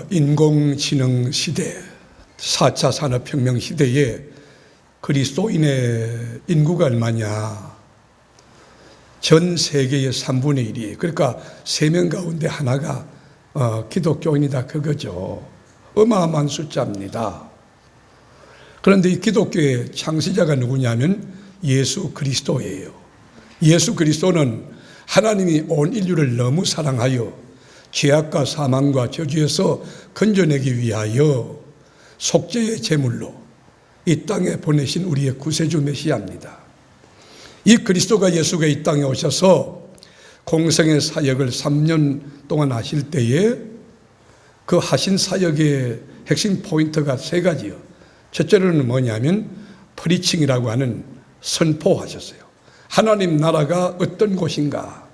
인공지능 시대, 4차 산업혁명 시대에 그리스도인의 인구가 얼마냐? 전 세계의 3분의 1이, 그러니까 3명 가운데 하나가 기독교인이다, 그거죠. 어마어마한 숫자입니다. 그런데 이 기독교의 창시자가 누구냐면 예수 그리스도예요. 예수 그리스도는 하나님이 온 인류를 너무 사랑하여 죄악과 사망과 저주에서 건져내기 위하여 속죄의 제물로 이 땅에 보내신 우리의 구세주 메시아입니다. 이 그리스도가, 예수가 이 땅에 오셔서 공생의 사역을 3년 동안 하실 때에 그 하신 사역의 핵심 포인트가 3가지요. 첫째로는 뭐냐면 프리칭이라고 하는 선포하셨어요. 하나님 나라가 어떤 곳인가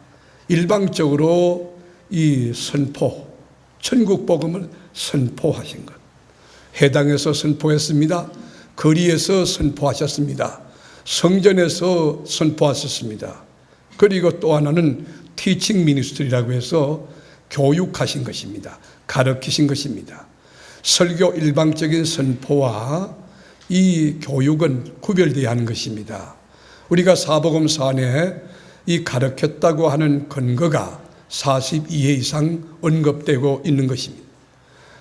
일방적으로 이 선포, 천국 복음을 선포하신 것. 회당에서 선포했습니다. 거리에서 선포하셨습니다. 성전에서 선포하셨습니다. 그리고 또 하나는 티칭 미니스트리라고 해서 교육하신 것입니다. 가르치신 것입니다. 설교 일방적인 선포와 이 교육은 구별되어야 하는 것입니다. 우리가 사복음서 안에 이 가르쳤다고 하는 근거가 42회 이상 언급되고 있는 것입니다.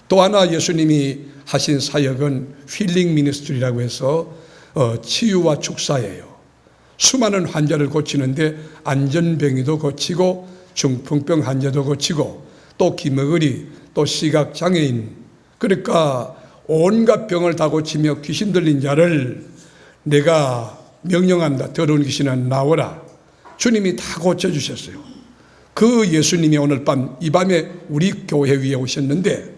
또 하나 예수님이 하신 사역은 힐링 미니스트리라고 해서 치유와 축사예요. 수많은 환자를 고치는데 안전병이도 고치고 중풍병 환자도 고치고 또 기머거리 또 시각장애인, 그러니까 온갖 병을 다 고치며 귀신 들린 자를 내가 명령한다. 더러운 귀신아 나오라. 주님이 다 고쳐주셨어요. 그 예수님이 오늘 밤, 이 밤에 우리 교회 위에 오셨는데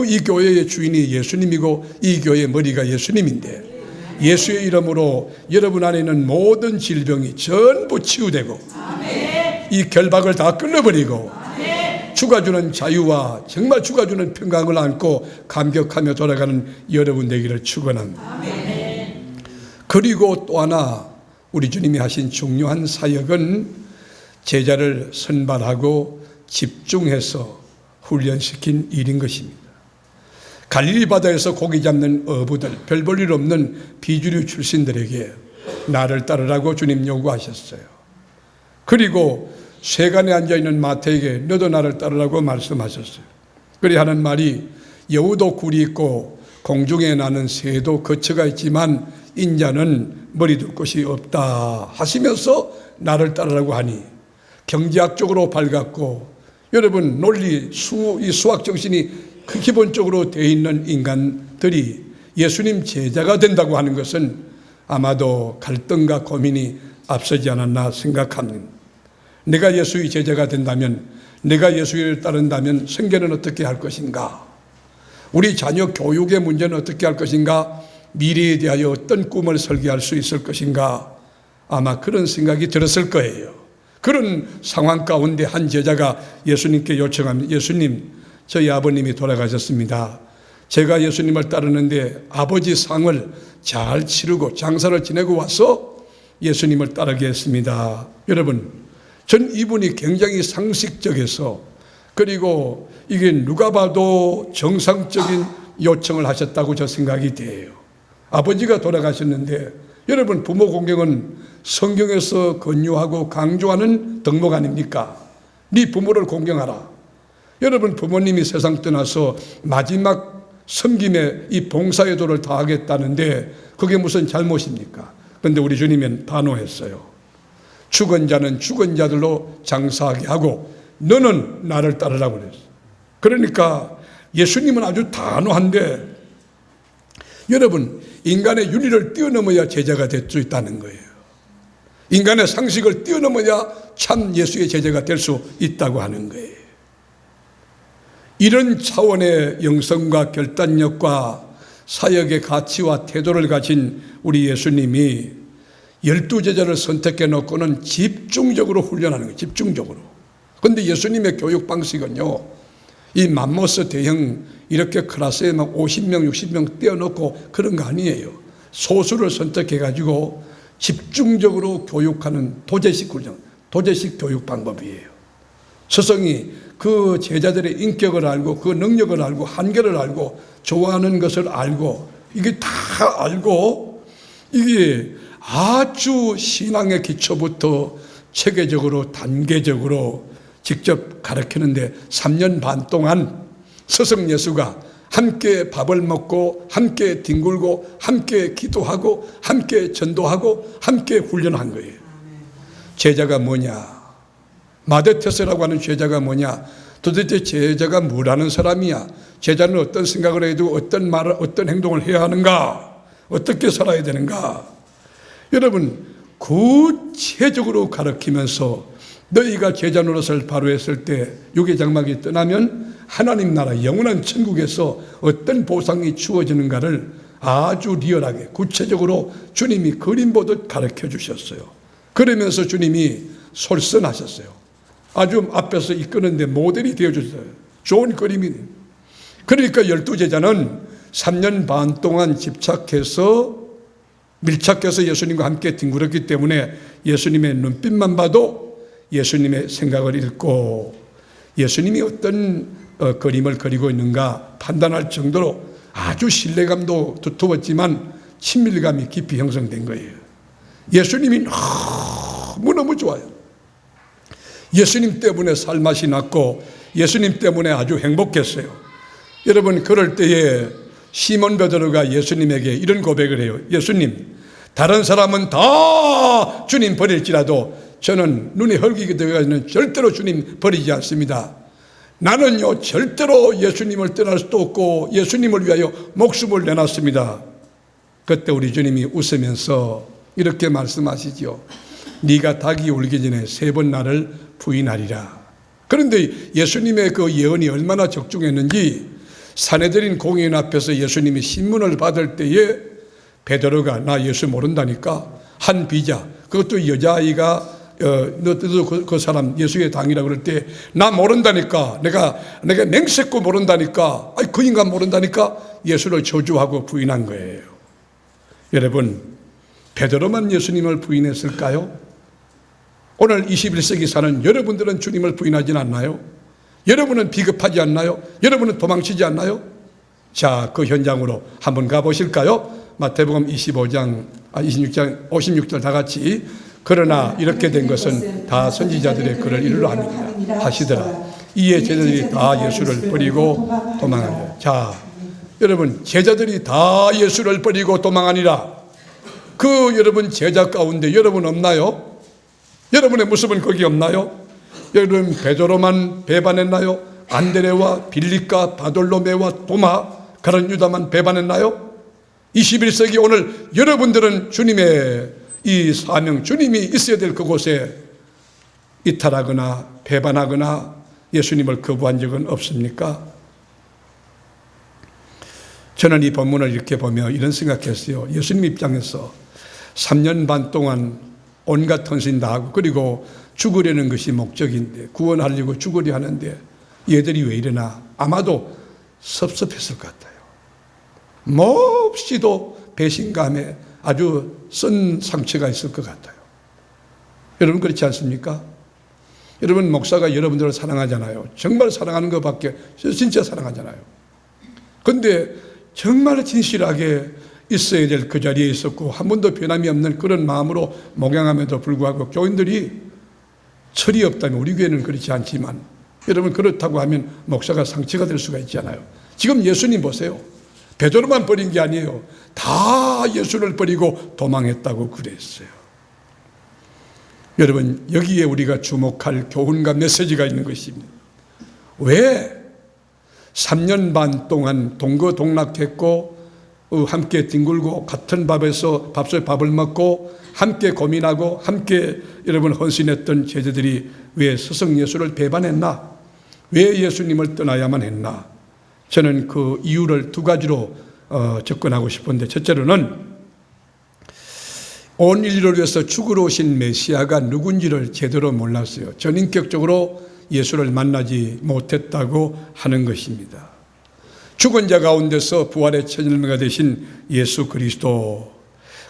이 교회의 주인이 예수님이고 이 교회의 머리가 예수님인데 예수의 이름으로 여러분 안에 있는 모든 질병이 전부 치유되고 아멘. 이 결박을 다 끊어버리고 아멘. 주가 주는 자유와 정말 주가 주는 평강을 안고 감격하며 돌아가는 여러분 되기를 축원합니다. 아멘. 그리고 또 하나 우리 주님이 하신 중요한 사역은 제자를 선발하고 집중해서 훈련시킨 일인 것입니다. 갈릴리 바다에서 고기 잡는 어부들, 별 볼 일 없는 비주류 출신들에게 나를 따르라고 주님 요구하셨어요. 그리고 세간에 앉아있는 마태에게 너도 나를 따르라고 말씀하셨어요. 그리 하는 말이 여우도 굴이 있고 공중에 나는 새도 거처가 있지만 인자는 머리 둘 곳이 없다 하시면서 나를 따르라고 하니 경제학적으로 밝았고 여러분 논리, 수학 정신이 그 기본적으로 되어 있는 인간들이 예수님 제자가 된다고 하는 것은 아마도 갈등과 고민이 앞서지 않았나 생각합니다. 내가 예수의 제자가 된다면, 내가 예수를 따른다면 생계는 어떻게 할 것인가? 우리 자녀 교육의 문제는 어떻게 할 것인가? 미래에 대하여 어떤 꿈을 설계할 수 있을 것인가? 아마 그런 생각이 들었을 거예요. 그런 상황 가운데 한 제자가 예수님께 요청합니다. 예수님, 저희 아버님이 돌아가셨습니다. 제가 예수님을 따르는데 아버지 상을 잘 치르고 장사를 지내고 와서 예수님을 따르게 했습니다. 여러분, 전 이분이 굉장히 상식적에서 그리고 이게 누가 봐도 정상적인 요청을 하셨다고 저 생각이 돼요. 아버지가 돌아가셨는데 여러분, 부모 공경은 성경에서 권유하고 강조하는 덕목 아닙니까? 네 부모를 공경하라. 여러분, 부모님이 세상 떠나서 마지막 섬김에 이 봉사의 도를 다하겠다는데 그게 무슨 잘못입니까? 그런데 우리 주님은 단호했어요. 죽은 자는 죽은 자들로 장사하게 하고 너는 나를 따르라고 그랬어요. 그러니까 예수님은 아주 단호한데 여러분, 인간의 윤리를 뛰어넘어야 제자가 될 수 있다는 거예요. 인간의 상식을 뛰어넘어야 참 예수의 제자가 될 수 있다고 하는 거예요. 이런 차원의 영성과 결단력과 사역의 가치와 태도를 가진 우리 예수님이 12제자를 선택해 놓고는 집중적으로 훈련하는 거예요. 집중적으로. 그런데 예수님의 교육 방식은요, 이 맘모스 대형 이렇게 클래스에 막 50명, 60명 떼어놓고 그런 거 아니에요. 소수를 선택해 가지고 집중적으로 교육하는 도제식 훈련, 도제식 교육 방법이에요. 스승이 그 제자들의 인격을 알고 그 능력을 알고 한계를 알고 좋아하는 것을 알고 이게 다 알고 이게 아주 신앙의 기초부터 체계적으로 단계적으로 직접 가르치는데 3년 반 동안 스승 예수가 함께 밥을 먹고 함께 뒹굴고 함께 기도하고 함께 전도하고 함께 훈련한 거예요. 제자가 뭐냐? 마데테스라고 하는 제자가 뭐냐? 도대체 제자가 뭐라는 사람이야? 제자는 어떤 생각을 해도 어떤 말을 어떤 행동을 해야 하는가? 어떻게 살아야 되는가? 여러분 구체적으로 가르치면서 너희가 제자 노릇을 바로 했을 때 육의 장막이 떠나면 하나님 나라 영원한 천국에서 어떤 보상이 주어지는가를 아주 리얼하게 구체적으로 주님이 그림 보듯 가르쳐 주셨어요. 그러면서 주님이 솔선하셨어요. 아주 앞에서 이끄는데 모델이 되어줬어요. 좋은 그림이. 그러니까 12제자는 3년 반 동안 밀착해서 예수님과 함께 뒹굴었기 때문에 예수님의 눈빛만 봐도 예수님의 생각을 읽고 예수님이 어떤 그림을 그리고 있는가 판단할 정도로 아주 신뢰감도 두터웠지만 친밀감이 깊이 형성된 거예요. 예수님이 너무너무 좋아요. 예수님 때문에 살맛이 났고 예수님 때문에 아주 행복했어요. 여러분 그럴 때에 시몬 베드로가 예수님에게 이런 고백을 해요. 예수님, 다른 사람은 다 주님 버릴지라도 저는 눈이 헐기게 되어가지고는 절대로 주님 버리지 않습니다. 나는요 절대로 예수님을 떠날 수도 없고 예수님을 위하여 목숨을 내놨습니다. 그때 우리 주님이 웃으면서 이렇게 말씀하시죠. 네가 닭이 울기 전에 3번 나를 부인하리라. 그런데 예수님의 그 예언이 얼마나 적중했는지 산헤드린 공회의원 앞에서 예수님이 신문을 받을 때에 베드로가 나 예수 모른다니까 한 비자 그것도 여자아이가 너도 그 사람 예수의 당이라고 그럴 때 나 모른다니까 내가 맹세코 모른다니까 그 인간 모른다니까 예수를 저주하고 부인한 거예요. 여러분 베드로만 예수님을 부인했을까요? 오늘 21세기 사는 여러분들은 주님을 부인하진 않나요? 여러분은 비겁하지 않나요? 여러분은 도망치지 않나요? 자, 그 현장으로 한번 가보실까요? 마태복음 26장 56절 다 같이 그러나 이렇게 된 것은 다 선지자들의 글을 이루려 함이니라 하시더라. 이에 제자들이 다 예수를 버리고 도망하니라. 자, 여러분 제자들이 다 예수를 버리고 도망하니라. 그 여러분 제자 가운데 여러분 없나요? 여러분의 모습은 거기 없나요? 여러분 베드로만 배반했나요? 안드레와 빌립과 바돌로메와 도마 가룟 유다만 배반했나요? 21세기 오늘 여러분들은 주님의 이 사명, 주님이 있어야 될 그곳에 이탈하거나 배반하거나 예수님을 거부한 적은 없습니까? 저는 이 본문을 이렇게 보며 이런 생각했어요. 예수님 입장에서 3년 반 동안 온갖 헌신 다 하고 그리고 죽으려는 것이 목적인데 구원하려고 죽으려 하는데 얘들이 왜 이러나 아마도 섭섭했을 것 같아요. 몹시도 배신감에 아주 쓴 상처가 있을 것 같아요. 여러분 그렇지 않습니까? 여러분 목사가 여러분들을 사랑하잖아요. 정말 사랑하는 것밖에 진짜 사랑하잖아요. 그런데 정말 진실하게 있어야 될 그 자리에 있었고 한 번도 변함이 없는 그런 마음으로 목양함에도 불구하고 교인들이 철이 없다면 우리 교회는 그렇지 않지만 여러분 그렇다고 하면 목사가 상처가 될 수가 있잖아요. 지금 예수님 보세요. 베드로만 버린 게 아니에요. 다 예수를 버리고 도망했다고 그랬어요. 여러분 여기에 우리가 주목할 교훈과 메시지가 있는 것입니다. 왜 3년 반 동안 동거동락했고 함께 뒹굴고 같은 밥에서 밥을 먹고 함께 고민하고 함께 여러분 헌신했던 제자들이 왜 스승 예수를 배반했나? 왜 예수님을 떠나야만 했나? 저는 그 이유를 2가지로 접근하고 싶은데 첫째로는 온 인류를 위해서 죽으러 오신 메시아가 누군지를 제대로 몰랐어요. 전인격적으로 예수를 만나지 못했다고 하는 것입니다. 죽은 자 가운데서 부활의 첫 열매가 되신 예수 그리스도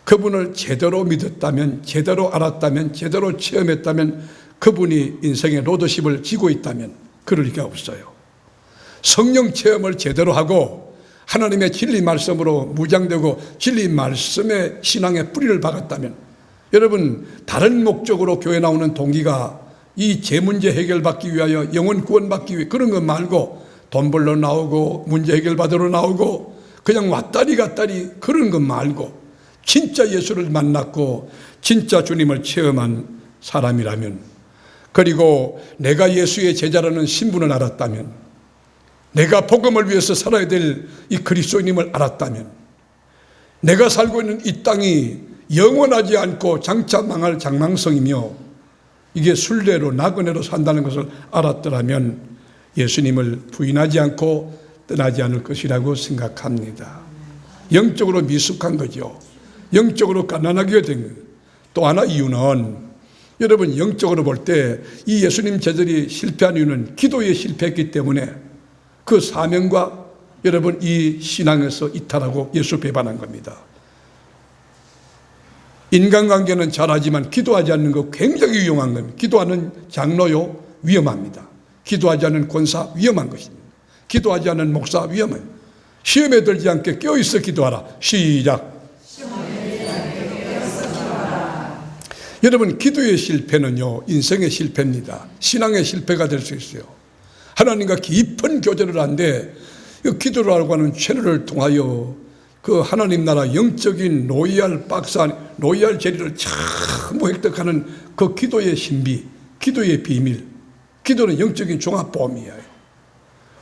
그분을 제대로 믿었다면 제대로 알았다면 제대로 체험했다면 그분이 인생의 로드십을 쥐고 있다면 그럴 리가 없어요. 성령 체험을 제대로 하고 하나님의 진리 말씀으로 무장되고 진리 말씀의 신앙의 뿌리를 박았다면, 여러분 다른 목적으로 교회 나오는 동기가 이 제 문제 해결받기 위하여 영혼 구원받기 위해 그런 거 말고 돈 벌러 나오고 문제 해결받으러 나오고 그냥 왔다리 갔다리 그런 거 말고 진짜 예수를 만났고 진짜 주님을 체험한 사람이라면, 그리고 내가 예수의 제자라는 신분을 알았다면, 내가 복음을 위해서 살아야 될 이 그리스도인임을 알았다면, 내가 살고 있는 이 땅이 영원하지 않고 장차 망할 장망성이며 이게 순례로 나그네로 산다는 것을 알았더라면 예수님을 부인하지 않고 떠나지 않을 것이라고 생각합니다. 영적으로 미숙한 거죠. 영적으로 가난하게 된 거예요. 또 하나 이유는, 여러분 영적으로 볼 때 이 예수님 제자들이 실패한 이유는 기도에 실패했기 때문에 그 사명과 여러분 이 신앙에서 이탈하고 예수 배반한 겁니다. 인간관계는 잘하지만 기도하지 않는 거 굉장히 위험한 겁니다. 기도하는 장로요 위험합니다. 기도하지 않는 권사 위험한 것입니다. 기도하지 않는 목사 위험해요. 시험에 들지 않게 껴있어 기도하라. 시작. 여러분 기도의 실패는요 인생의 실패입니다. 신앙의 실패가 될 수 있어요. 하나님과 깊은 교제를 하는데 기도라고 하는 채널을 통하여 그 하나님 나라 영적인 로얄 박사, 로얄 제리를 전부 획득하는 그 기도의 신비, 기도의 비밀. 기도는 영적인 종합보험이에요.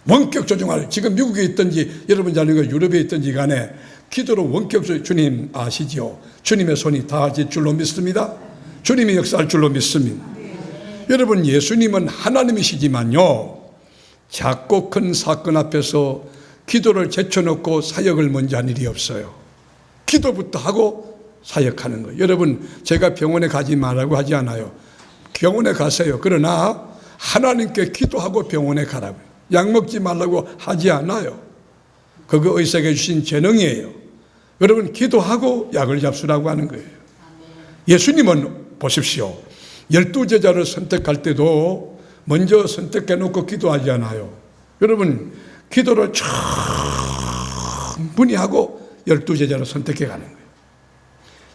원격 조정할, 지금 미국에 있든지 여러분 자녀가 유럽에 있든지 간에 기도로 원격 조정, 주님 아시지요? 주님의 손이 닿을 줄로 믿습니다. 주님이 역사할 줄로 믿습니다. 여러분 예수님은 하나님이시지만요 작고 큰 사건 앞에서 기도를 제쳐놓고 사역을 먼저 한 일이 없어요. 기도부터 하고 사역하는 거예요. 여러분 제가 병원에 가지 말라고 하지 않아요. 병원에 가세요. 그러나 하나님께 기도하고 병원에 가라고요. 약 먹지 말라고 하지 않아요. 그거 의사가 주신 재능이에요. 여러분 기도하고 약을 잡수라고 하는 거예요. 예수님은 보십시오. 12제자를 선택할 때도 먼저 선택해놓고 기도하지 않아요. 여러분 기도를 충분히 하고 12제자를 선택해 가는 거예요.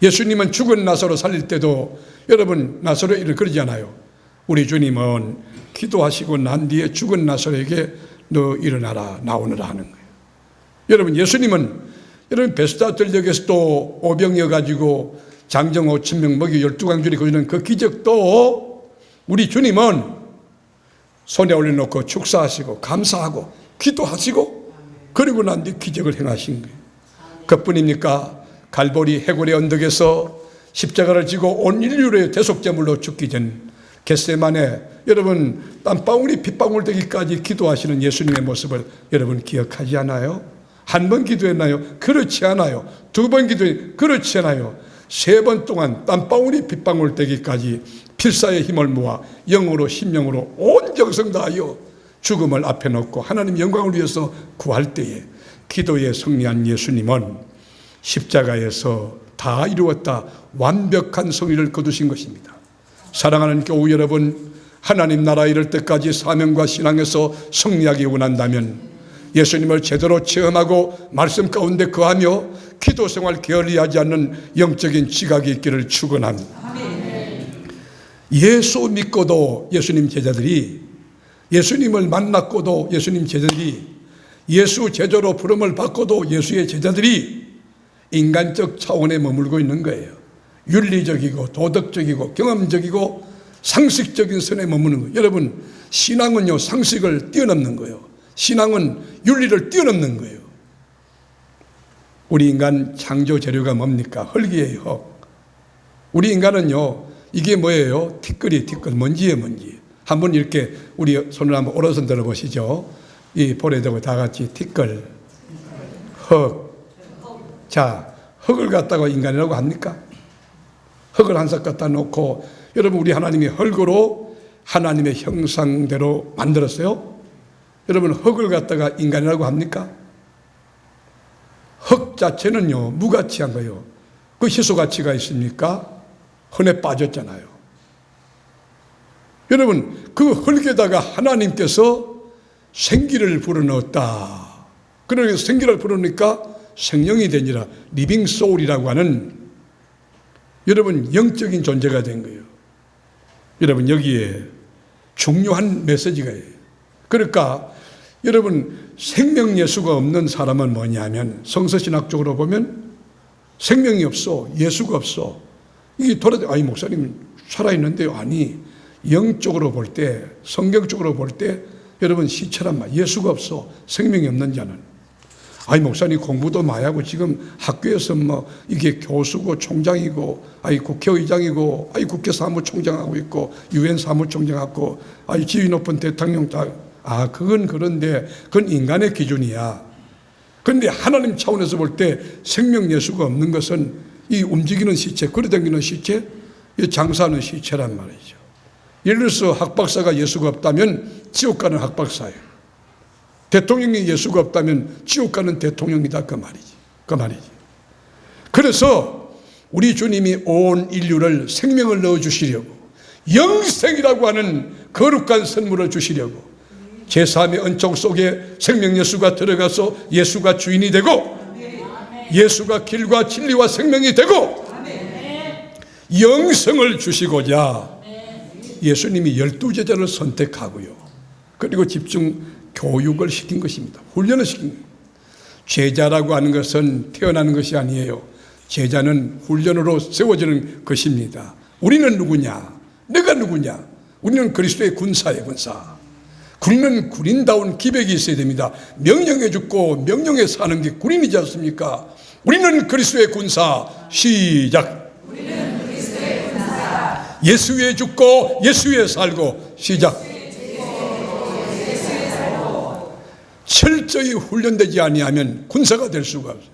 예수님은 죽은 나사로 살릴 때도 여러분 나사로 일을 그러지 않아요. 우리 주님은 기도하시고 난 뒤에 죽은 나사로에게 너 일어나라 나오느라 하는 거예요. 여러분 예수님은 여러분 베스다 들녘에서 또 오병이어가지고 장정 5,000명 먹이 12강줄이 거주는 그 기적도 우리 주님은 손에 올려놓고 축사하시고 감사하고 기도하시고 그리고 난 뒤 기적을 행하신 거예요. 그뿐입니까? 갈보리 해골의 언덕에서 십자가를 지고 온 인류의 대속제물로 죽기 전 겟세마네 여러분 땀방울이 핏방울 되기까지 기도하시는 예수님의 모습을 여러분 기억하지 않아요? 한 번 기도했나요? 그렇지 않아요. 두 번 기도했나요? 그렇지 않아요. 3번 동안 땀방울이 핏방울 되기까지 필사의 힘을 모아 영으로 심령으로 온 정성 다하여 죽음을 앞에 놓고 하나님 영광을 위해서 구할 때에 기도에 승리한 예수님은 십자가에서 다 이루었다 완벽한 승리를 거두신 것입니다. 사랑하는 교우 여러분, 하나님 나라 이를 때까지 사명과 신앙에서 승리하기 원한다면 예수님을 제대로 체험하고 말씀 가운데 거하며 기도 생활 게을리하지 않는 영적인 지각이 있기를 축원합니다. 예수 믿고도 예수님 제자들이, 예수님을 만났고도 예수님 제자들이, 예수 제자로 부름을 받고도 예수의 제자들이 인간적 차원에 머물고 있는 거예요. 윤리적이고 도덕적이고 경험적이고 상식적인 선에 머무는 거예요. 여러분 신앙은요 상식을 뛰어넘는 거예요. 신앙은 윤리를 뛰어넘는 거예요. 우리 인간 창조 재료가 뭡니까? 흙이에요. 흙. 우리 인간은요 이게 뭐예요? 티끌이 티끌, 먼지예요 먼지. 한번 이렇게 우리 손을 한번 오른손 들어보시죠. 이 볼에 대고 다 같이 티끌, 흙. 자, 흙을 갖다가 인간이라고 합니까? 흙을 한 석 갖다 놓고 여러분 우리 하나님이 흙으로 하나님의 형상대로 만들었어요. 여러분 흙을 갖다가 인간이라고 합니까? 흙 자체는요 무가치한 거예요. 그 희소가치가 있습니까? 흔해 빠졌잖아요. 여러분, 그 흙에다가 하나님께서 생기를 불어넣었다. 그러니까 생기를 불어넣으니까 생명이 되니라. 리빙 소울이라고 하는 여러분 영적인 존재가 된 거예요. 여러분, 여기에 중요한 메시지가 있어요. 그러니까 여러분, 생명 예수가 없는 사람은 뭐냐면, 성서신학적으로 보면 생명이 없어, 예수가 없어. 이게 아니 목사님 살아있는데요. 아니, 영적으로 볼 때, 성경적으로 볼 때 여러분 시체란 말, 예수가 없어, 생명이 없는 자는. 아니 목사님 공부도 많이 하고 지금 학교에서 뭐 이게 교수고 총장이고, 아니 국회의장이고, 아니 국회 사무총장하고 있고, 유엔 사무총장하고, 아니 지위 높은 대통령 다. 그건 그런데 그건 인간의 기준이야. 그런데 하나님 차원에서 볼 때 생명 예수가 없는 것은 이 움직이는 시체, 걸어다니는 시체, 이 장사하는 시체란 말이죠. 예를 들어서 학박사가 예수가 없다면 지옥 가는 학박사예요. 대통령이 예수가 없다면 지옥 가는 대통령이다, 그 말이지. 그래서 우리 주님이 온 인류를 생명을 넣어주시려고, 영생이라고 하는 거룩한 선물을 주시려고 제3의 은총 속에 생명 예수가 들어가서 예수가 주인이 되고, 예수가 길과 진리와 생명이 되고, 영생을 주시고자 예수님이 12제자를 선택하고요, 그리고 집중 교육을 시킨 것입니다. 훈련을 시킨 거예요. 제자라고 하는 것은 태어나는 것이 아니에요. 제자는 훈련으로 세워지는 것입니다. 우리는 누구냐? 내가 누구냐? 우리는 그리스도의 군사예요, 군사. 군인은 군인다운 기백이 있어야 됩니다. 명령에 죽고 명령에 사는 게 군인이지 않습니까? 우리는 그리스도의 군사. 시작. 우리는 그리스도의 군사. 예수 위에 죽고 예수 위에 살고. 시작. 철저히 훈련되지 아니하면 군사가 될 수가 없어요.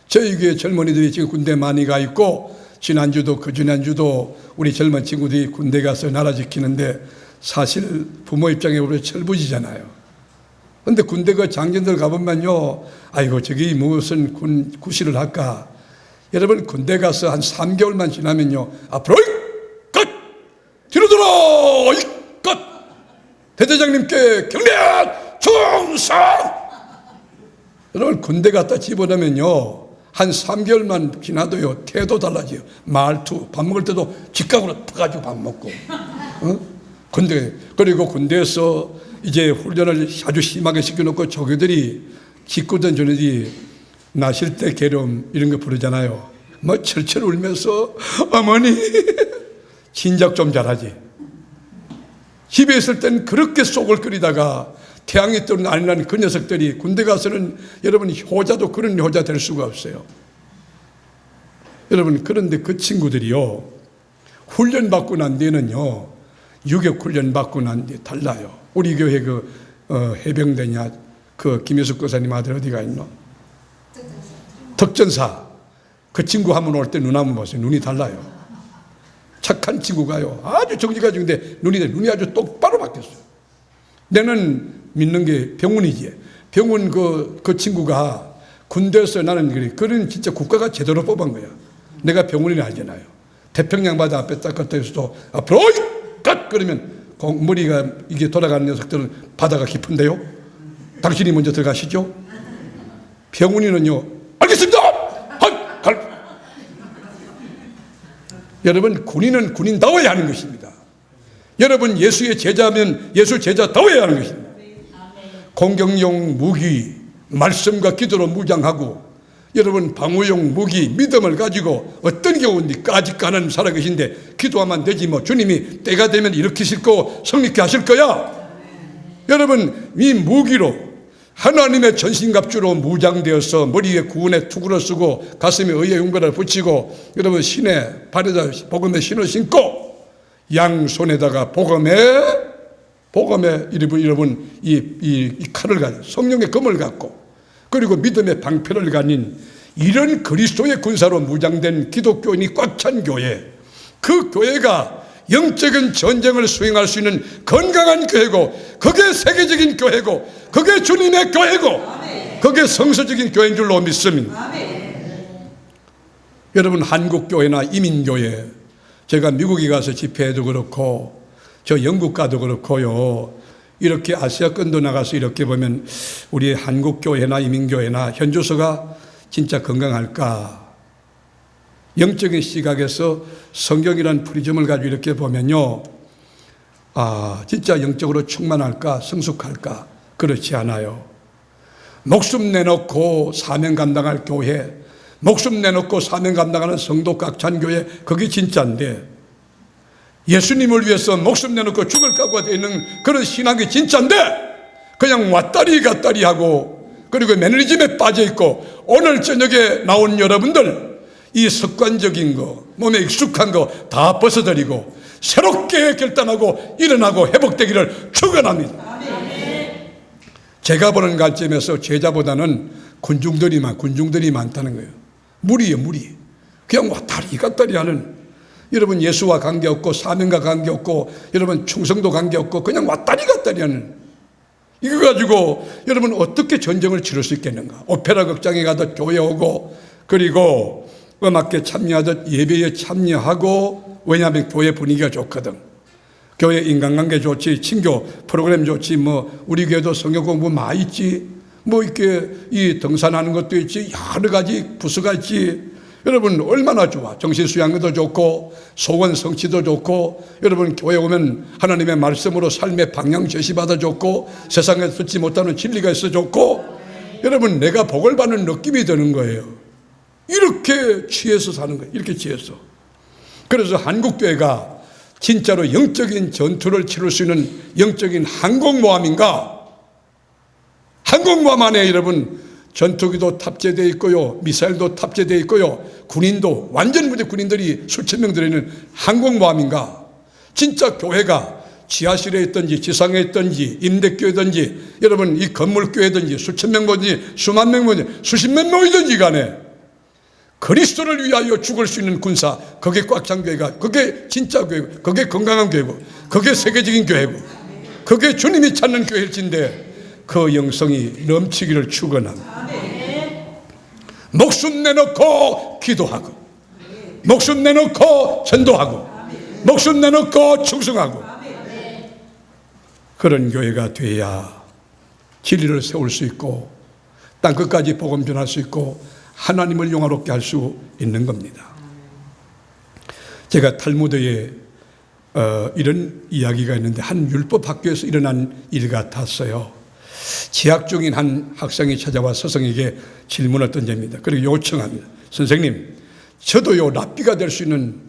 저희 교회 젊은이들이 지금 군대 많이 가 있고, 지난주도 그 지난주도 우리 젊은 친구들이 군대 가서 나라 지키는데, 사실 부모 입장에 보면 철부지잖아요. 그런데 군대 그 장전들 가보면요, 아이고 저기 무슨 구실을 할까. 여러분, 군대 가서 한 3개월만 지나면요, 앞으로 끝! 뒤로 돌아! 끝! 대대장님께 경례! 충성! 여러분, 군대 갔다 집어넣으면요, 한 3개월만 지나도요, 태도 달라져요. 말투, 밥 먹을 때도 직각으로 퍼가지고 밥 먹고. 군대, 그리고 군대에서 이제 훈련을 아주 심하게 시켜놓고 조교들이, 기껏던 전들이 나실 때 계름 이런 거 부르잖아요. 뭐 철철 울면서 어머니 진작 좀 잘하지. 집에 있을 땐 그렇게 속을 끓이다가 태양이 뜨는 아니라는 그 녀석들이 군대 가서는 여러분 효자도 그런 효자 될 수가 없어요. 여러분, 그런데 그 친구들이요, 훈련 받고 난 뒤에는요, 유격 훈련 받고 난 뒤에 달라요. 우리 교회 그 해병대냐 그 김효숙 교사님 아들 어디가 있노? 덕전사. 그 친구 한번 올 때 눈 한번 보세요. 눈이 달라요. 착한 친구가요, 아주 정직한 친구인데 눈이 아주 똑바로 바뀌었어요. 내는 믿는 게 병훈이지. 병훈 그 친구가 군대에서 나는 그런 진짜 국가가 제대로 뽑은 거야. 내가 병훈이는 알잖아요. 태평양 바다 앞에 딱 갔다 해서도 앞으로 갓! 그러면 머리가 이게 돌아가는 녀석들은 바다가 깊은데요. 당신이 먼저 들어가시죠. 병훈이는요, 알겠습니다. 여러분, 군인은 군인다워야 하는 것입니다. 여러분, 예수의 제자면 예수 제자다워야 하는 것입니다. 공격용 무기, 말씀과 기도로 무장하고, 여러분 방어용 무기, 믿음을 가지고 어떤 경우인지까지 가는 살아계신데 기도하면 되지 뭐. 주님이 때가 되면 일으키실 거 성립케 하실 거야. 여러분, 이 무기로 하나님의 전신갑주로 무장되어서 머리에 구원의 투구를 쓰고 가슴에 의의 용가를 붙이고, 여러분 신에 발에다 복음의 신을 신고 양손에다가 복음의 여러분 이 칼을 가지고 성령의 검을 갖고, 그리고 믿음의 방패를 가진 이런 그리스도의 군사로 무장된 기독교인이 꽉 찬 교회, 그 교회가 영적인 전쟁을 수행할 수 있는 건강한 교회고, 그게 세계적인 교회고, 그게 주님의 교회고, 그게 성서적인 교회인 줄로 믿습니다. 여러분, 한국교회나 이민교회, 제가 미국에 가서 집회해도 그렇고 저 영국 가도 그렇고요. 이렇게 아시아권도 나가서 이렇게 보면 우리 한국교회나 이민교회나 현주소가 진짜 건강할까? 영적인 시각에서 성경이라는 프리즘을 가지고 이렇게 보면요. 진짜 영적으로 충만할까? 성숙할까? 그렇지 않아요. 목숨 내놓고 사명 감당할 교회, 목숨 내놓고 사명 감당하는 성도 꽉 찬 교회, 그게 진짜인데, 예수님을 위해서 목숨 내놓고 죽을 각오가 되어 있는 그런 신앙이 진짜인데, 그냥 왔다리 갔다리 하고, 그리고 매너리즘에 빠져 있고, 오늘 저녁에 나온 여러분들, 이 습관적인 거, 몸에 익숙한 거 다 벗어버리고 새롭게 결단하고 일어나고 회복되기를 축원합니다. 제가 보는 관점에서 제자보다는 군중들이 많다는 거예요. 무리예요, 무리. 그냥 왔다리 갔다리 하는, 여러분 예수와 관계없고 사명과 관계없고 여러분 충성도 관계없고 그냥 왔다리 갔다리 하는, 이거 가지고 여러분 어떻게 전쟁을 치를 수 있겠는가? 오페라 극장에 가도 교회 오고, 그리고 음악회 참여하듯 예배에 참여하고, 왜냐하면 교회 분위기가 좋거든. 교회 인간관계 좋지, 친교 프로그램 좋지, 뭐 우리 교회도 성경 공부 많이 있지, 뭐 이렇게 이 등산하는 것도 있지, 여러 가지 부서가 있지. 여러분 얼마나 좋아. 정신수양도 좋고 소원 성취도 좋고, 여러분 교회 오면 하나님의 말씀으로 삶의 방향 제시받아 좋고, 세상에서 듣지 못하는 진리가 있어 좋고, 여러분 내가 복을 받는 느낌이 드는 거예요. 이렇게 취해서 사는 거예요. 이렇게 취해서. 그래서 한국교회가 진짜로 영적인 전투를 치를 수 있는 영적인 항공모함인가? 항공모함 안에 여러분 전투기도 탑재되어 있고요, 미사일도 탑재되어 있고요, 군인도 완전 무대 군인들이 수천 명 들어있는 항공모함인가? 진짜 교회가 지하실에 있든지 지상에 있든지 임대교회든지 여러분 이 건물교회든지 수천 명 모이든지 수만 명 모이든지 수십만 모이든지 간에 그리스도를 위하여 죽을 수 있는 군사, 그게 꽉 찬 교회가, 그게 진짜 교회고, 그게 건강한 교회고, 그게 세계적인 교회고, 그게 주님이 찾는 교회일진데 그 영성이 넘치기를 축원합니다. 목숨 내놓고 기도하고, 목숨 내놓고 전도하고, 목숨 내놓고 충성하고, 그런 교회가 돼야 진리를 세울 수 있고 땅끝까지 복음 전할 수 있고 하나님을 영화롭게 할 수 있는 겁니다. 제가 탈무드에 이런 이야기가 있는데, 한 율법학교에서 일어난 일 같았어요. 재학 중인 한 학생이 찾아와 스승에게 질문을 던집니다. 그리고 요청합니다. 선생님, 저도요 랍비가 될 수 있는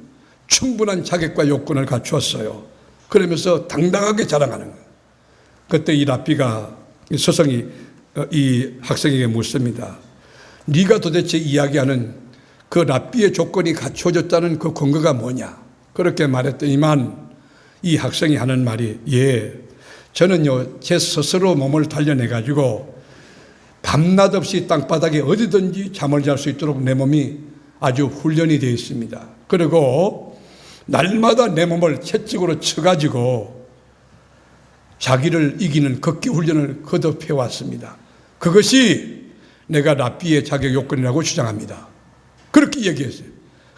충분한 자격과 요건을 갖추었어요. 그러면서 당당하게 자랑하는 거예요. 그때 이 랍비가, 스승이 이 학생에게 묻습니다. 네가 도대체 이야기하는 그 랍비의 조건이 갖춰졌다는 그 근거가 뭐냐? 그렇게 말했더니만 이 학생이 하는 말이, 저는요 제 스스로 몸을 단련해가지고 밤낮 없이 땅바닥에 어디든지 잠을 잘 수 있도록 내 몸이 아주 훈련이 되어 있습니다. 그리고 날마다 내 몸을 채찍으로 쳐가지고 자기를 이기는 걷기 훈련을 거듭해 왔습니다. 그것이 내가 랍비의 자격 요건이라고 주장합니다. 그렇게 얘기했어요.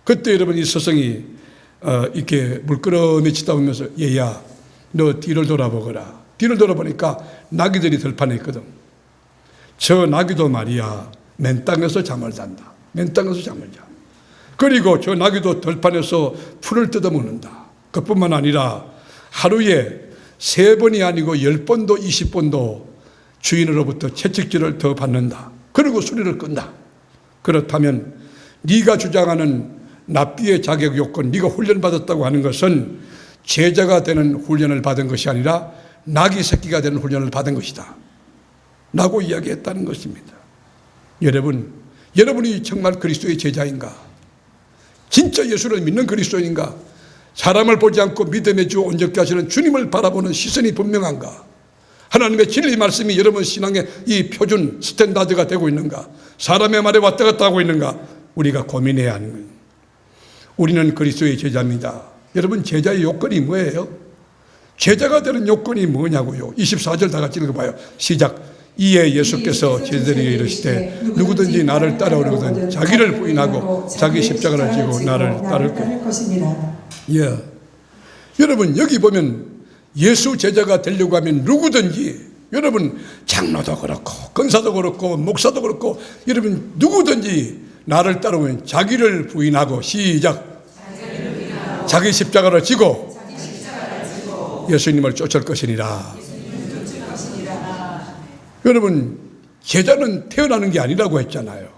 그때 여러분 이 스승이 이렇게 물끄러미 치다 보면서, 얘야 너 뒤를 돌아보거라. 뒤를 돌아보니까 나귀들이 들판에 있거든. 저 나귀도 말이야 맨 땅에서 잠을 잔다. 맨 땅에서 잠을 자. 그리고 저 나귀도 들판에서 풀을 뜯어먹는다. 그뿐만 아니라 하루에 3번이 아니고 10번도 20번도 주인으로부터 채찍질을 더 받는다. 그리고 소리를 끈다. 그렇다면 네가 주장하는 랍비의 자격 요건, 네가 훈련받았다고 하는 것은 제자가 되는 훈련을 받은 것이 아니라 나귀 새끼가 되는 훈련을 받은 것이다 라고 이야기했다는 것입니다. 여러분이 정말 그리스도의 제자인가? 진짜 예수를 믿는 그리스도인가? 사람을 보지 않고 믿음의 주 온전케 하시는 주님을 바라보는 시선이 분명한가? 하나님의 진리 말씀이 여러분 신앙의 이 표준 스탠다드가 되고 있는가? 사람의 말에 왔다 갔다 하고 있는가? 우리가 고민해야 하는 거예요. 우리는 그리스도의 제자입니다. 여러분 제자의 요건이 뭐예요? 제자가 되는 요건이 뭐냐고요? 24절 다 같이 읽어봐요. 시작. 이에 예수께서 제자들에게 이르시되 누구든지 나를 따라오려거든 자기를 부인하고 자기 십자가를 지고 나를 따를 것이니라. 여러분 여기 보면 예수 제자가 되려고 하면 누구든지, 여러분 장로도 그렇고 권사도 그렇고 목사도 그렇고, 여러분 누구든지 나를 따르면 자기를 부인하고, 시작, 자기 십자가를 지고 예수님을 쫓을 것이니라. 여러분 제자는 태어나는 게 아니라고 했잖아요.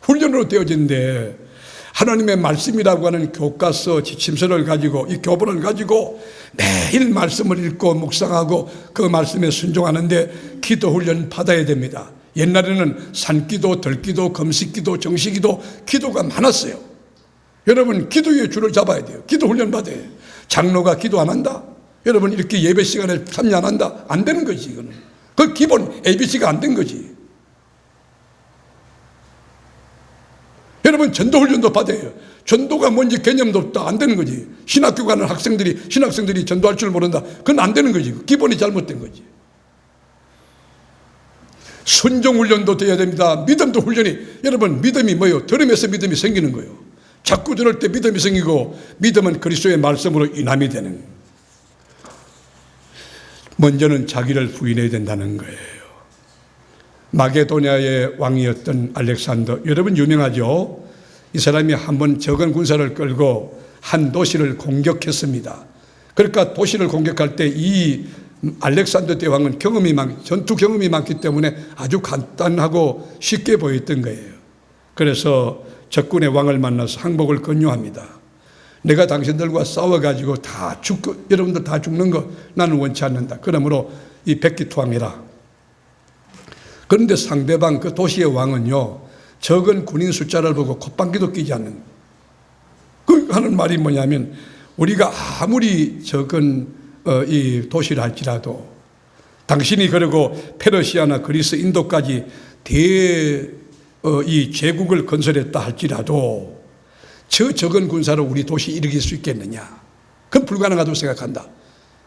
훈련으로 되어진데, 하나님의 말씀이라고 하는 교과서 지침서를 가지고, 이 교본을 가지고 매일 말씀을 읽고 묵상하고 그 말씀에 순종하는데 기도 훈련 받아야 됩니다. 옛날에는 산기도, 들기도, 금식기도, 정식기도, 기도가 많았어요. 여러분 기도의 줄을 잡아야 돼요. 기도 훈련 받아야 돼요. 장로가 기도 안 한다? 여러분 이렇게 예배 시간에 참여 안 한다? 안 되는 거지. 이거는 그 기본 ABC가 안 된 거지. 여러분 전도 훈련도 받아요. 전도가 뭔지 개념도 없다. 안 되는 거지. 신학교 가는 신학생들이 전도할 줄 모른다. 그건 안 되는 거지. 기본이 잘못된 거지. 순종 훈련도 돼야 됩니다. 믿음도 훈련이, 여러분 믿음이 뭐예요? 들음에서 믿음이 생기는 거예요. 자꾸 들을 때 믿음이 생기고, 믿음은 그리스도의 말씀으로 인함이 되는. 먼저는 자기를 부인해야 된다는 거예요. 마게도냐의 왕이었던 알렉산더, 여러분 유명하죠? 이 사람이 한번 적은 군사를 끌고 한 도시를 공격했습니다. 그러니까 도시를 공격할 때 이 알렉산더 대왕은 전투 경험이 많기 때문에 아주 간단하고 쉽게 보였던 거예요. 그래서 적군의 왕을 만나서 항복을 권유합니다. 내가 당신들과 싸워가지고 다 죽고, 여러분들 다 죽는 거 나는 원치 않는다. 그러므로 이 백기투항해라. 그런데 상대방 그 도시의 왕은요, 적은 군인 숫자를 보고 콧방귀도 끼지 않는, 그 하는 말이 뭐냐면, 우리가 아무리 적은 이 도시를 할지라도 당신이 그리고 페르시아나 그리스, 인도까지 이 제국을 건설했다 할지라도 저 적은 군사로 우리 도시 일으킬 수 있겠느냐? 그건 불가능하다고 생각한다.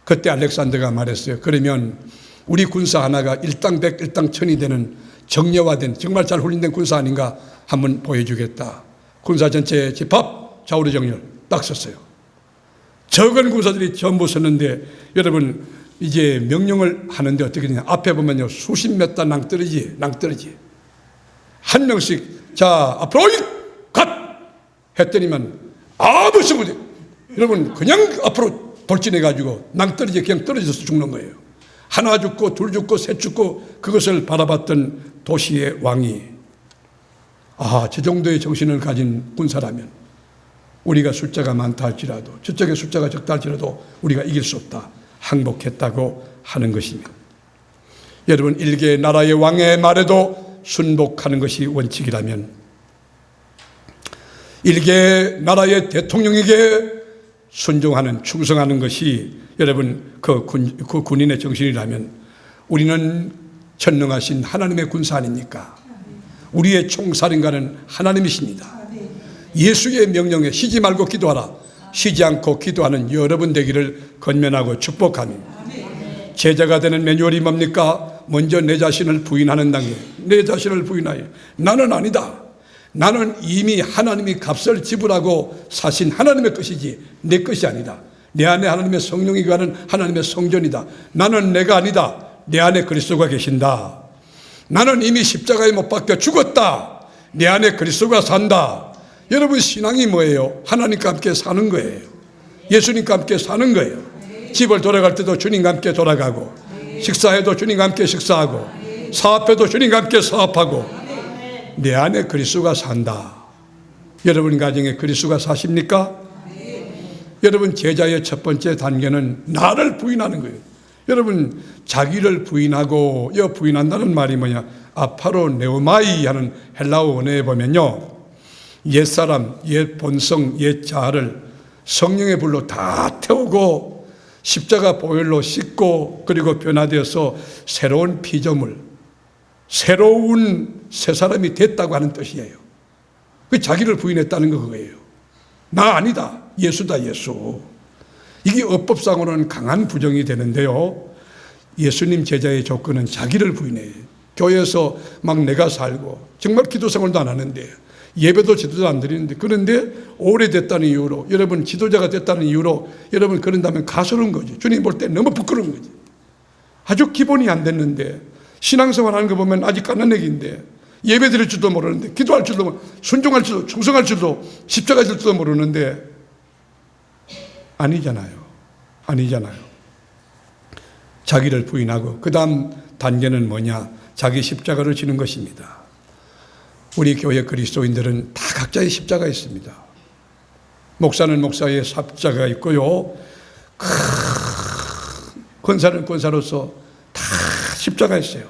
그때 알렉산더가 말했어요. 그러면 우리 군사 하나가 일당 백, 일당 천이 되는 정예화된, 정말 잘 훈련된 군사 아닌가 한번 보여주겠다. 군사 전체 집합, 좌우로 정렬 딱 섰어요. 적은 군사들이 전부 섰는데, 여러분 이제 명령을 하는데 어떻게 되냐? 앞에 보면요, 수십 몇 단 낭떠러지 한 명씩, 자 앞으로 갓 했더니만 아무 소리, 여러분 그냥 앞으로 돌진해가지고 낭떠러지 그냥 떨어져서 죽는 거예요. 하나 죽고 둘 죽고 셋 죽고, 그것을 바라봤던 도시의 왕이, 저 정도의 정신을 가진 군사라면 우리가 숫자가 많다 할지라도, 저쪽의 숫자가 적다 할지라도 우리가 이길 수 없다. 항복했다고 하는 것입니다. 여러분 일개 나라의 왕의 말에도 순복하는 것이 원칙이라면, 일개 나라의 대통령에게 순종하는, 충성하는 것이 여러분 그 군인의 정신이라면, 우리는 전능하신 하나님의 군사 아닙니까? 우리의 총살인가는 하나님이십니다. 예수의 명령에 쉬지 말고 기도하라. 쉬지 않고 기도하는 여러분 되기를 권면하고 축복합니다. 제자가 되는 매뉴얼이 뭡니까? 먼저 내 자신을 부인하는 단계. 내 자신을 부인하여 나는 아니다. 나는 이미 하나님이 값을 지불하고 사신 하나님의 것이지 내 것이 아니다. 내 안에 하나님의 성령이 거하는 하나님의 성전이다. 나는 내가 아니다. 내 안에 그리스도가 계신다. 나는 이미 십자가에 못 박혀 죽었다. 내 안에 그리스도가 산다. 여러분 신앙이 뭐예요? 하나님과 함께 사는 거예요. 예수님과 함께 사는 거예요. 집을 돌아갈 때도 주님과 함께 돌아가고, 식사해도 주님과 함께 식사하고, 사업해도 주님과 함께 사업하고, 내 안에 그리스도가 산다. 여러분 가정에 그리스도가 사십니까? 여러분 제자의 첫 번째 단계는 나를 부인하는 거예요. 여러분 자기를 부인하고, 부인한다는 말이 뭐냐? 아파로 네오마이 하는 헬라어 원어에 보면요, 옛사람, 옛 본성, 옛 자아를 성령의 불로 다 태우고 십자가 보혈로 씻고, 그리고 변화되어서 새로운 피조물, 새로운 새 사람이 됐다고 하는 뜻이에요. 그 자기를 부인했다는 거 그거예요. 나 아니다. 예수다, 예수. 이게 어법상으로는 강한 부정이 되는데요, 예수님 제자의 조건은 자기를 부인해요. 교회에서 막 내가 살고 정말 기도 생활도 안 하는데 예배도 제대로 안 드리는데, 그런데 오래됐다는 이유로, 여러분 지도자가 됐다는 이유로 여러분 그런다면 가서는 거지. 주님 볼 때 너무 부끄러운 거지. 아주 기본이 안 됐는데, 신앙생활 하는 거 보면 아직 까난애기인데, 예배 드릴 줄도 모르는데, 기도할 줄도, 순종할 줄도, 충성할 줄도, 십자가 질 줄도 모르는데, 아니잖아요. 자기를 부인하고 그 다음 단계는 뭐냐? 자기 십자가를 지는 것입니다. 우리 교회 그리스도인들은 다 각자의 십자가 있습니다. 목사는 목사의 십자가가 있고요, 권사는 권사로서 다 십자가 있어요.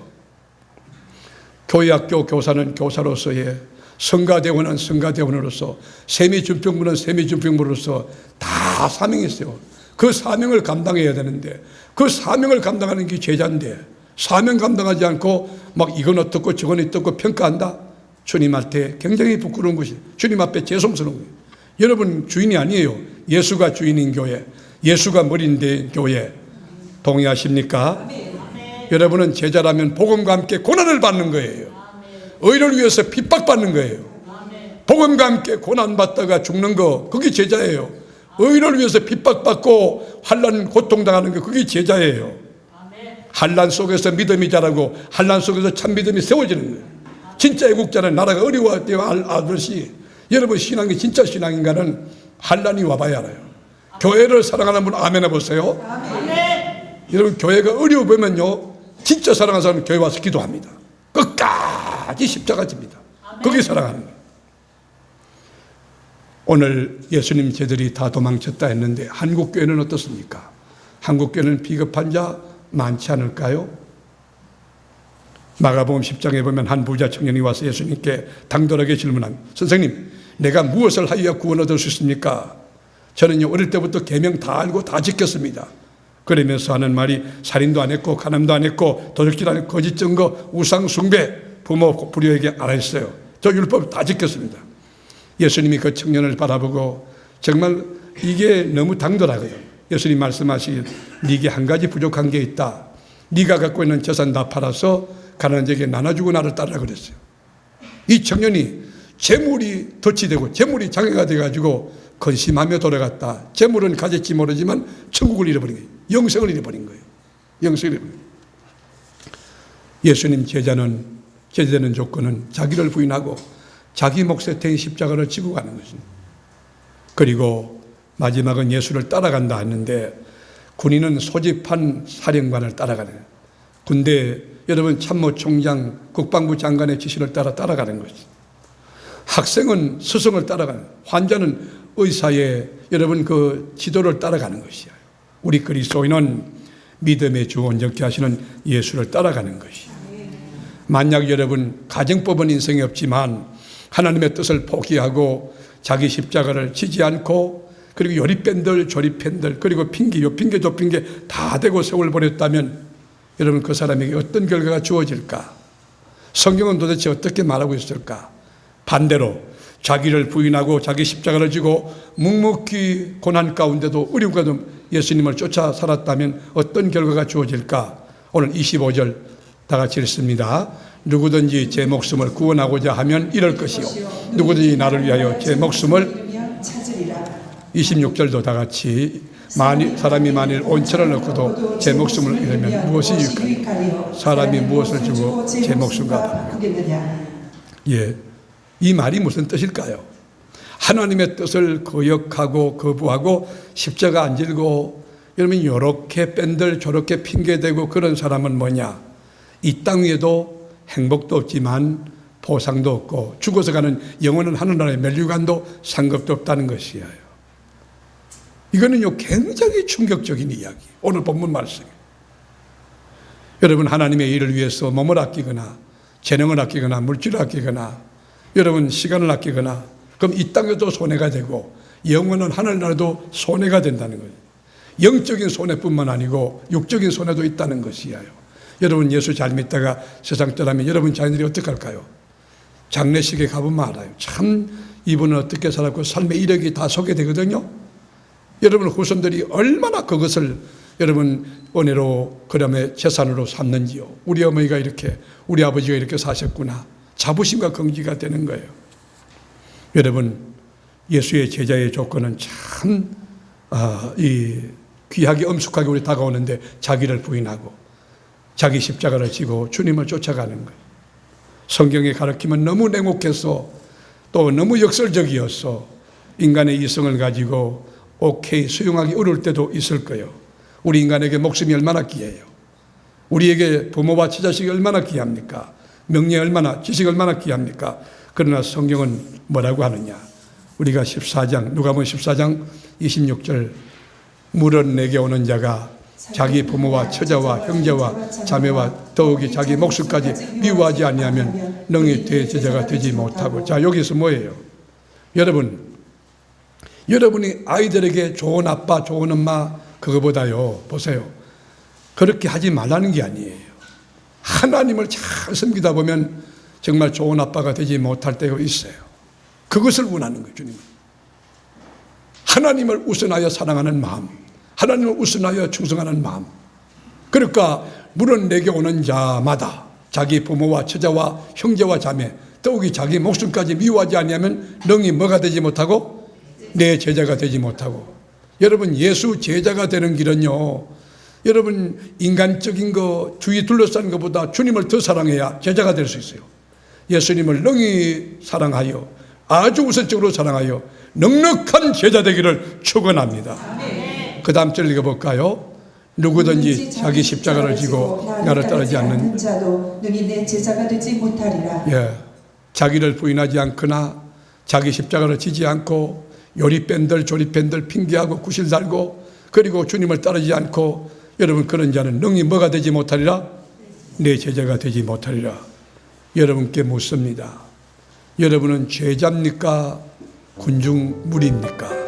교회학교 교사는 교사로서의, 성가대원은 성가대원으로서, 세미준평부는 세미준평부로서 다 사명이 있어요. 그 사명을 감당해야 되는데, 그 사명을 감당하는 게 제자인데, 사명 감당하지 않고 막 이건 어떻고 저건 어떻고 평가한다? 주님한테 굉장히 부끄러운 것이, 주님 앞에 죄송스러운 거예요. 여러분 주인이 아니에요. 예수가 주인인 교회, 예수가 머리인 교회. 동의하십니까? 여러분은 제자라면 복음과 함께 고난을 받는 거예요. 의를 위해서 핍박받는 거예요. 복음과 함께 고난받다가 죽는 거, 그게 제자예요. 의를 위해서 핍박받고 환난 고통당하는 거, 그게 제자예요. 환난 속에서 믿음이 자라고 환난 속에서 참 믿음이 세워지는 거예요. 진짜 애국자는 나라가 어려워할 때 알듯이, 여러분 신앙이 진짜 신앙인가는 환난이 와봐야 알아요. 교회를 사랑하는 분 아멘 해보세요. 여러분 교회가 어려워 보면요, 진짜 사랑하는 사람은 교회 와서 기도합니다. 끝까지 십자가 집니다. 그게 사랑하는 거예요. 오늘 예수님 제들이 다 도망쳤다 했는데 한국교회는 어떻습니까? 한국교회는 비겁한 자 많지 않을까요? 마가복음 10장에 보면 한 부자 청년이 와서 예수님께 당돌하게 질문합니다. 선생님, 내가 무엇을 하여야 구원 얻을 수 있습니까? 저는요 어릴 때부터 계명 다 알고 다 지켰습니다. 그러면서 하는 말이, 살인도 안 했고 간음도 안 했고 도적질 안 했고 거짓 증거 우상 숭배 부모 불효에게 안 했어요. 저 율법 다 지켰습니다. 예수님이 그 청년을 바라보고 정말 이게 너무 당돌하거든. 예수님 말씀하시길, 네게 한 가지 부족한 게 있다. 네가 갖고 있는 재산 다 팔아서 가난한 자에게 나눠주고 나를 따르라 그랬어요. 이 청년이 재물이 덫이되고 재물이 장애가 돼가지고 근심하며 돌아갔다. 재물은 가질지 모르지만 천국을 잃어버린 거예요. 영생을 잃어버린 거예요. 영생을 잃어버린 거예요. 예수님 제자는 조건은 자기를 부인하고 자기 몫에 태인 십자가를 지고 가는 것입니다. 그리고 마지막은 예수를 따라간다 했는데, 군인은 소집한 사령관을 따라가는 거예요. 군대 여러분 참모총장, 국방부 장관의 지시를 따라가는 것이죠. 학생은 스승을 따라가는, 환자는 의사의 여러분 그 지도를 따라가는 것이에요. 우리 그리스도인은 믿음의 주 온전케 하시는 예수를 따라가는 것이에요. 만약 여러분 가정법은 인생이 없지만 하나님의 뜻을 포기하고 자기 십자가를 지지 않고, 그리고 요리뺀들 조리뺀들, 그리고 핑계 요 핑계 저 핑계 다 대고 세월 버렸다면 여러분 그 사람에게 어떤 결과가 주어질까? 성경은 도대체 어떻게 말하고 있을까? 반대로 자기를 부인하고 자기 십자가를 지고 묵묵히 고난 가운데도 어려움 가운데 예수님을 쫓아 살았다면 어떤 결과가 주어질까? 오늘 25절 다 같이 읽습니다. 누구든지 제 목숨을 구원하고자 하면 이럴 것이요, 누구든지 나를 위하여 제 목숨을, 26절도 다 같이, 사람이 만일 온천을 얻고도 제 목숨을 잃으면 무엇이 유익하리요? 사람이 무엇을 주고 제 목숨과 바꾸겠느냐? 예, 이 말이 무슨 뜻일까요? 하나님의 뜻을 거역하고 거부하고 십자가 안 질고, 여러분 이렇게 뺀들 저렇게 핑계대고 그런 사람은 뭐냐? 이 땅 위에도 행복도 없지만 보상도 없고 죽어서 가는 영원한 하늘나라의 멸류관도 상급도 없다는 것이에요. 이거는요 굉장히 충격적인 이야기. 오늘 본문 말씀. 여러분 하나님의 일을 위해서 몸을 아끼거나 재능을 아끼거나 물질을 아끼거나 여러분 시간을 아끼거나, 그럼 이 땅에도 손해가 되고 영원한 하늘나라도 손해가 된다는 거예요. 영적인 손해뿐만 아니고 육적인 손해도 있다는 것이에요. 여러분 예수 잘 믿다가 세상 떠나면 여러분 자녀들이 어떻게 할까요? 장례식에 가보면 알아요. 참 이분은 어떻게 살았고 삶의 이력이 다 소개되거든요. 여러분 후손들이 얼마나 그것을 여러분 은혜로 그다음에 재산으로 삼는지요. 우리 어머니가 이렇게, 우리 아버지가 이렇게 사셨구나. 자부심과 긍지가 되는 거예요. 여러분, 예수의 제자의 조건은 참 귀하게 엄숙하게 우리 다가오는데 자기를 부인하고 자기 십자가를 지고 주님을 쫓아가는 거예요. 성경의 가르침은 너무 냉혹해서 또 너무 역설적이어서 인간의 이성을 가지고 오케이 수용하기 어려울 때도 있을 거예요. 우리 인간에게 목숨이 얼마나 귀해요. 우리에게 부모와 처자식이 얼마나 귀합니까? 명예 얼마나, 지식이 얼마나 귀합니까? 그러나 성경은 뭐라고 하느냐? 우리가 14장, 누가복음 14장 26절, 물은 내게 오는 자가 자기 부모와 처자와 형제와 자매와 더욱이 자기 목숨까지 미워하지 아니하면 능히 대제자가 되지 못하고. 자, 여기서 뭐예요? 여러분이 아이들에게 좋은 아빠, 좋은 엄마, 그거보다요, 보세요. 그렇게 하지 말라는 게 아니에요. 하나님을 잘 섬기다 보면 정말 좋은 아빠가 되지 못할 때가 있어요. 그것을 원하는 거예요, 주님은. 하나님을 우선하여 사랑하는 마음, 하나님을 우선하여 충성하는 마음. 그러니까 물은 내게 오는 자마다 자기 부모와 처자와 형제와 자매, 더욱이 자기 목숨까지 미워하지 아니하면 능히 뭐가 되지 못하고? 내 제자가 되지 못하고. 여러분, 예수 제자가 되는 길은요, 여러분 인간적인 거, 주위 둘러싼 것보다 주님을 더 사랑해야 제자가 될 수 있어요. 예수님을 능히 사랑하여, 아주 우선적으로 사랑하여 넉넉한 제자 되기를 축원합니다. 그 다음 절 읽어볼까요? 누구든지 자기 십자가를 지고 나를 따르지 않는 자도 능히 내 제자가 되지 못하리라. 예, 자기를 부인하지 않거나 자기 십자가를 지지 않고 요리밴들 조리밴들 핑계하고 구실 달고 그리고 주님을 따르지 않고, 여러분 그런 자는 능히 뭐가 되지 못하리라? 내 제자가 되지 못하리라. 여러분께 묻습니다. 여러분은 제자입니까? 군중무리입니까?